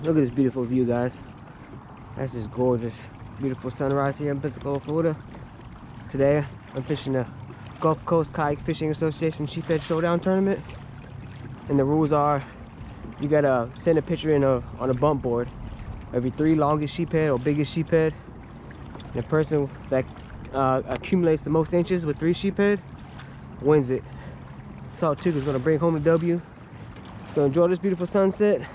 Look at this beautiful view, guys. That's just gorgeous. Beautiful sunrise here in Pensacola, Florida. Today, I'm fishing the Gulf Coast Kayak Fishing Association Sheephead Showdown Tournament. And the rules are, you gotta send a picture in on a bump board. Every 3 longest sheephead or biggest sheephead. And the person that accumulates the most inches with 3 sheephead wins it. Salt Tooth is gonna bring home the W. So enjoy this beautiful sunset.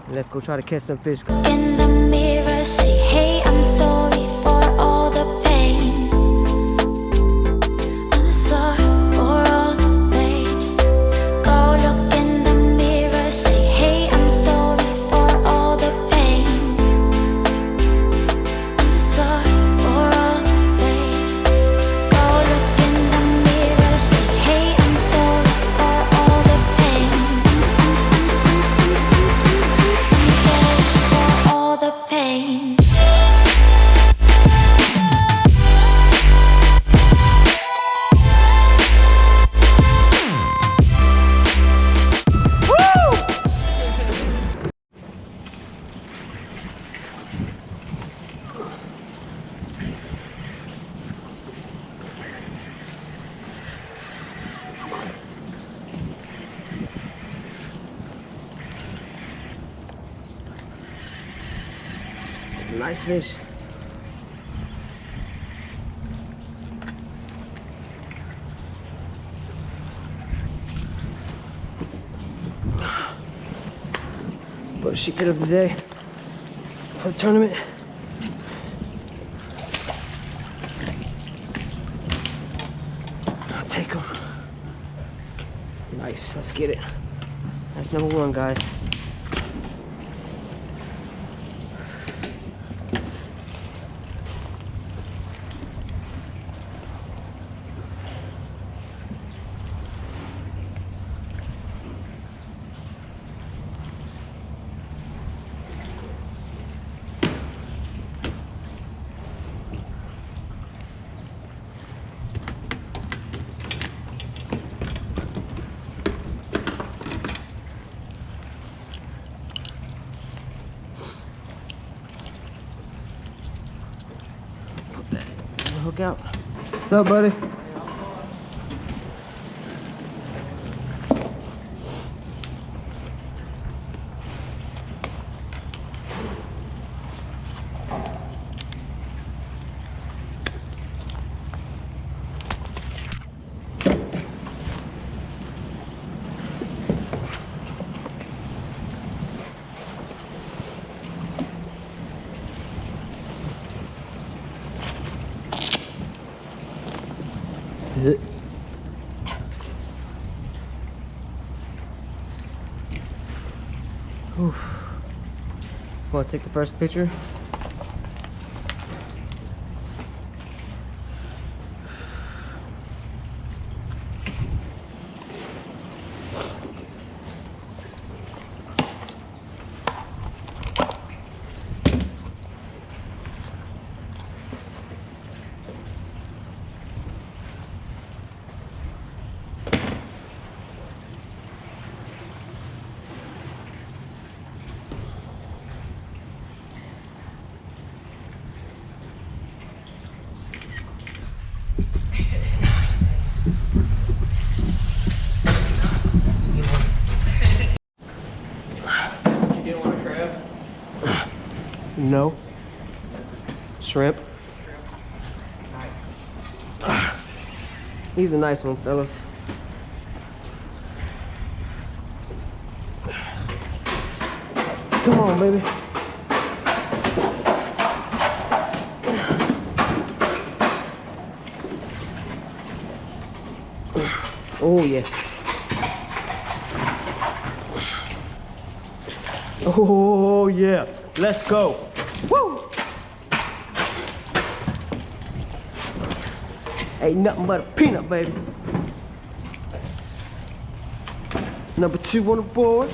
And let's go try to catch some fish. In the mirror, say, hey, I'm sorry for all the pain. I'm sorry for all the pain. Go look in the mirror, say, hey, I'm sorry for all the pain. I'm sorry for all the pain. Go look in the mirror, say, hey, I'm sorry for all the pain. All the pain. Nice fish. But sheephead of the day for the tournament. I'll take him. Nice, let's get it. That's number 1, guys. Hook out. What's up, buddy? Want to take the first picture? No. Shrimp. Nice. He's a nice one, fellas. Come on, baby. Oh, yeah. Oh, yeah. Let's go. Woo! Ain't nothing but a peanut, baby. Yes. Number 2 on the board.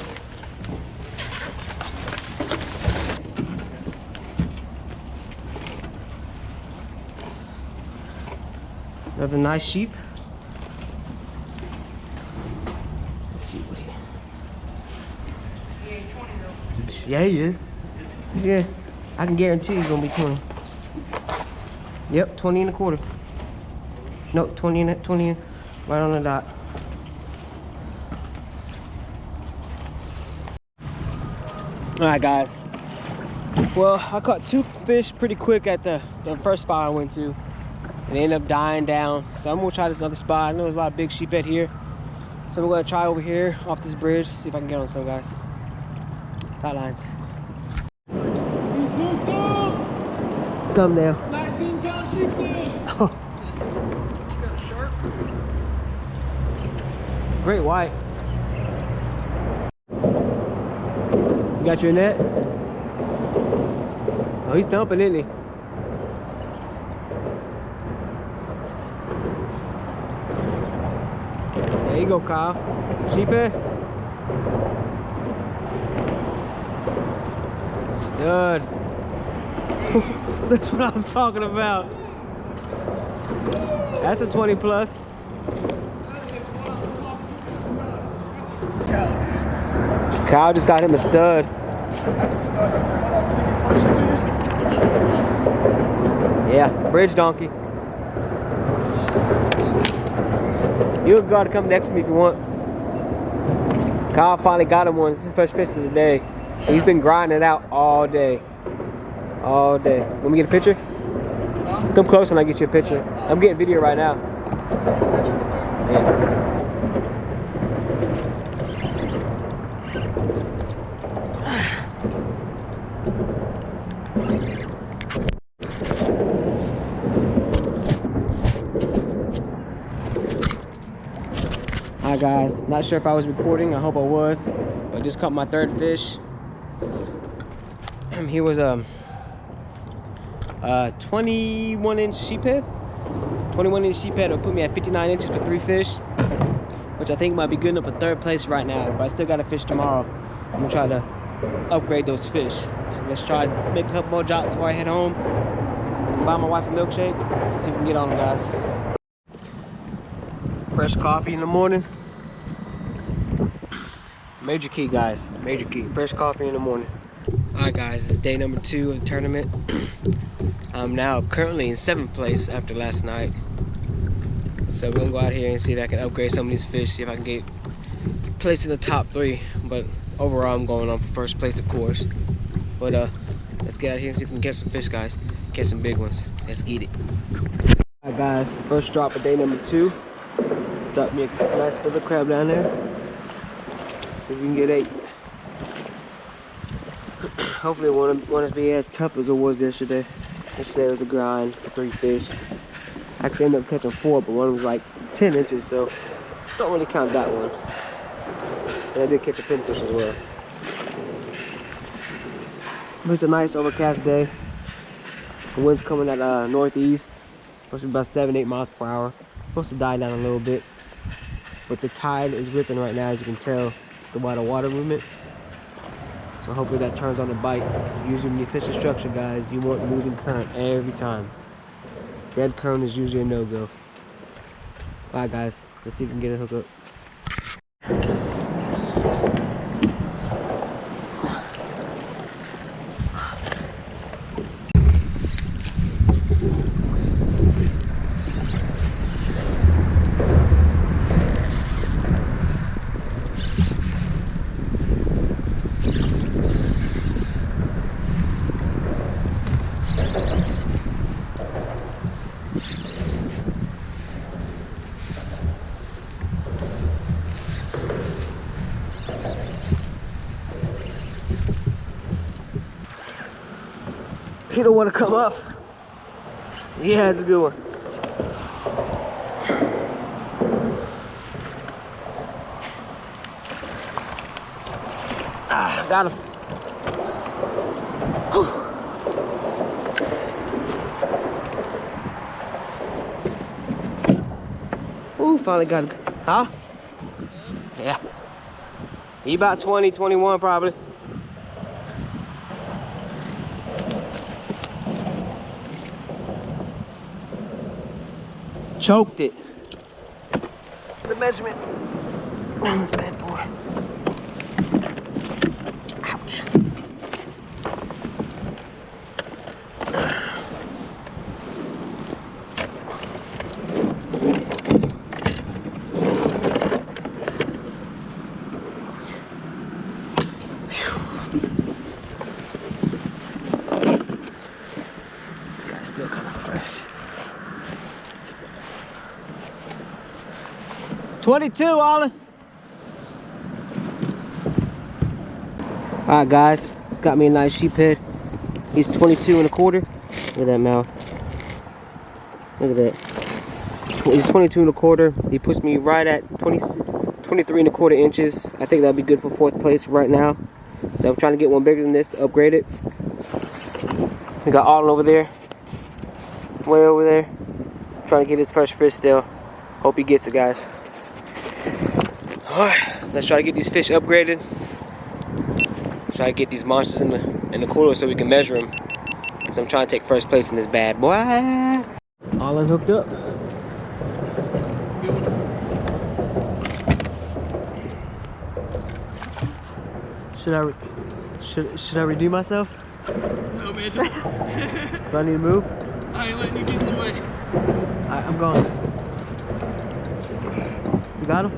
Another nice sheep. Let's see what he. Yeah, he is. Yeah, I can guarantee he's gonna be 20. Yep, 20 and a quarter. Nope, 20 and 20 and right on the dot. All right, guys. Well, I caught 2 fish pretty quick at the first spot I went to, and they ended up dying down. So I'm gonna try this other spot. I know there's a lot of big sheephead here, so I'm gonna try over here off this bridge, see if I can get on some, guys. Tight lines. He's hooked up! Thumbnail. 19-pound sheepshead! Oh, He's got a sharp. great white. You got your net? Oh, he's thumping, isn't he? There you go, Kyle. Sheephead. Stud. That's what I'm talking about. That's a 20 plus. Kyle just got him a stud. That's a stud right there. Hold on, let me get closer to you. Yeah, bridge donkey. You gotta come next to me if you want. Kyle finally got him one. This is his first fish of the day. He's been grinding it out all day. All day. Let me get a picture? Come close and I'll get you a picture. I'm getting video right now. Yeah. Hi guys, not sure if I was recording, I hope I was, but I just caught my 3rd fish. He was a 21-inch sheephead. 21-inch sheephead will put me at 59 inches for 3 fish, which I think might be good enough for 3rd place right now, but I still got to fish tomorrow. I'm gonna try to upgrade those fish. So let's try to make a couple more drops before I head home, buy my wife a milkshake, and see if we can get on them, guys. Fresh coffee in the morning. Major key, guys. Major key. Fresh coffee in the morning. Alright guys, it's day number 2 of the tournament. I'm now currently in 7th place after last night. So we're gonna go out here and see if I can upgrade some of these fish, see if I can get placed in the top 3. But overall I'm going on for 1st place, of course. But let's get out here and see if we can get some fish, guys. Get some big ones. Let's get it. Alright guys, first drop of day number 2. Drop me a nice fiddler crab down there. See if we can get 8. Hopefully it won't be as tough as it was yesterday. Yesterday was a grind for 3 fish. Actually ended up catching 4, but one was like 10 inches, so don't really count that one. And I did catch a pinfish as well. But it's a nice overcast day. The wind's coming at northeast. Supposed to be about 7-8 miles per hour. Supposed to die down a little bit. But the tide is ripping right now, as you can tell, the water movement. So hopefully that turns on the bite. Usually when you fish a structure, guys, you want moving current every time. Dead current is usually a no-go. Alright guys, let's see if we can get a hook up. He don't want to come up. Yeah, it's a good one. Ah, got him. Ooh, finally got him. Huh? Yeah. He about 20, 21 probably. Choked it. The measurement on this bad boy. This guy's still kind of fresh. 22, Ollie. Alright guys, it's got me a nice sheephead. He's 22 and a quarter. Look at that mouth. Look at that. He's 22 and a quarter. He puts me right at 23 and a quarter inches. I think that'd be good for 4th place right now. So I'm trying to get one bigger than this to upgrade it. We got Alden over there. Way over there. Trying to get his first fish still. Hope he gets it, guys. Alright, let's try to get these fish upgraded. Try to get these monsters in the cooler so we can measure them. Because I'm trying to take 1st place in this bad boy. Alden hooked up. Should I redeem myself? No, man. Don't. Do I need to move? I ain't letting you get in the way. Alright, I'm going. You got him?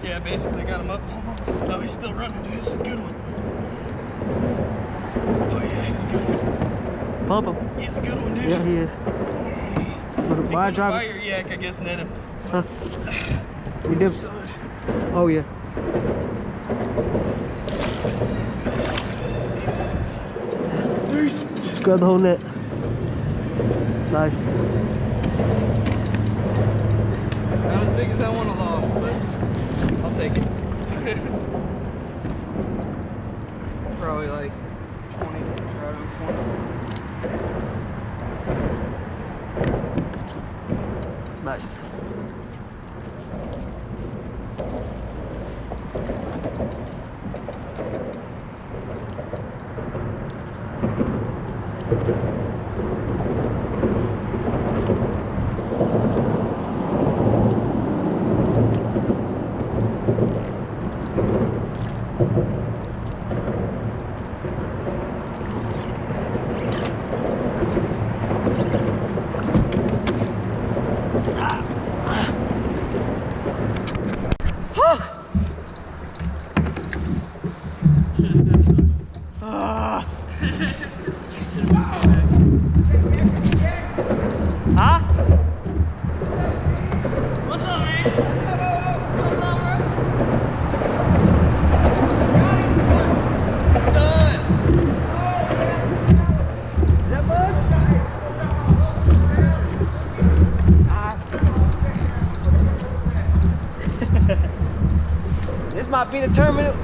Yeah, basically got him up. Oh, he's still running, dude. This is a good one. Oh, yeah, he's a good one. Pump him. He's a good one, dude. Yeah, he is. Why I drive? By your yak, I guess, net him. Huh? He's a stud. Oh, yeah. Just grab the whole net. Nice. Not as big as that one I lost, but I'll take it. Probably like 20, right on 20. Nice. Huh? What's up, man? What's up, bro? Stud. Is that bud? This might be the tournament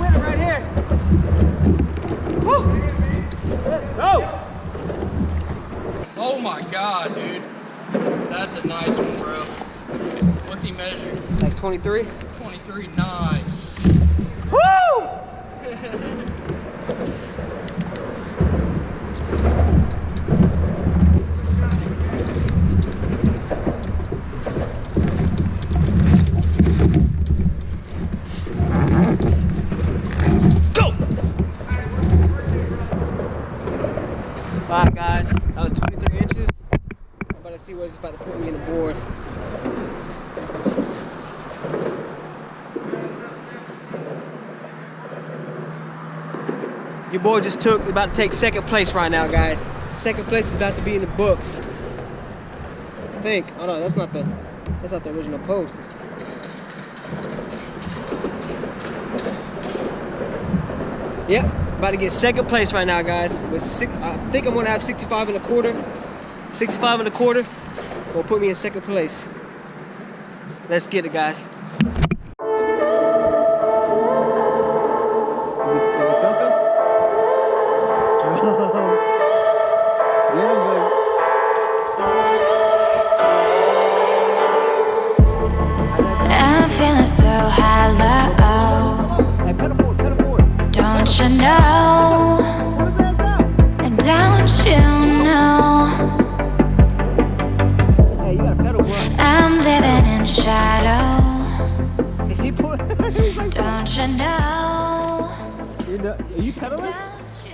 winner right here. Woo! Let's go! Oh my god, dude. That's a nice one, bro. What's he measuring? Like 23? 23, nice. Woo! Go! Alright guys, that was 23 inches. I'm about to see what's about to put me in the board. Your boy just about to take 2nd place right now, guys. 2nd place is about to be in the books. I think. Oh no, that's not the original post. Yep, about to get 2nd place right now, guys. With I think I'm gonna have 65 and a quarter. 65 and a quarter will put me in 2nd place. Let's get it, guys. Is it thumping? Yeah, baby. I'm feeling so hollow. Hey, pedal forward. Don't you know? Don't you know? Hey, you gotta pedal, bro. I'm living in shadow. Is he pulling? Don't you know? Are you pedaling? Don't